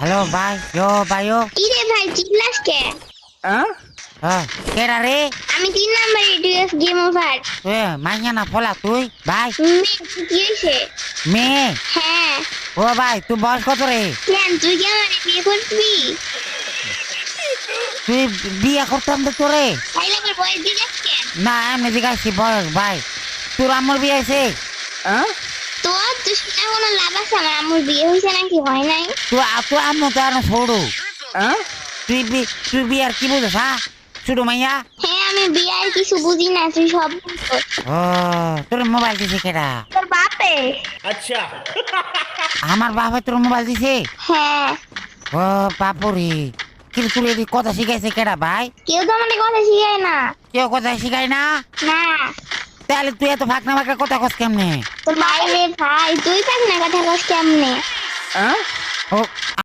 Hello ভাই, ভাইও কি রে ভাই চিল্লাস কে? কেডা রে? আমি 3 নাম্বারে ডিএস গেম ওভার। মাইয়া না ফলা তুই ভাই? কি হয়েছে? মেয়ে? হ্যাঁ। ও ভাই তুই বয়স কত রে? কেন তুই কি আমার বিয়ে করবি? তুই বিয়ে করতাম তো তোরে? তাইলে আমার বয়স জিজ্ঞাস কেন? না এমনি জিজ্ঞাসি বয়স ভাই। তোর আম্মুর বিয়ে হয়েছে? তো তুই শুনে কোনো লাভ আছে? আমার আম্মুর বিয়ে হয়েছে নাকি হয় নাই? তুই আম্মু তো আর ছোড়ো। তুই বিয়ার কি বুঝছ? হ্যাঁ ছোট মাইয়া? হ্যাঁ আমি বিয়ার কিছু বুঝি না, তুই সব বুঝছিস। ও তোর মোবাইল দিছে কেডা? তোর বাপে। अच्छा আমার বাবা তোর মোবাইল দিছে? হ্যাঁ। ও বাপুরে, কিন্তু তোর এদিকে কথা শিখাইছে কেডা ভাই? কেউ তো আমাকে কথা শিখায় না। কেউ কথা শিখাই না? না। তাহলে তুই এত ফাঁকনা ফাঁকা কথা কস কেমনে? তোর বাইরে ভাই তুই থাক না কথা কস কেমনে? ও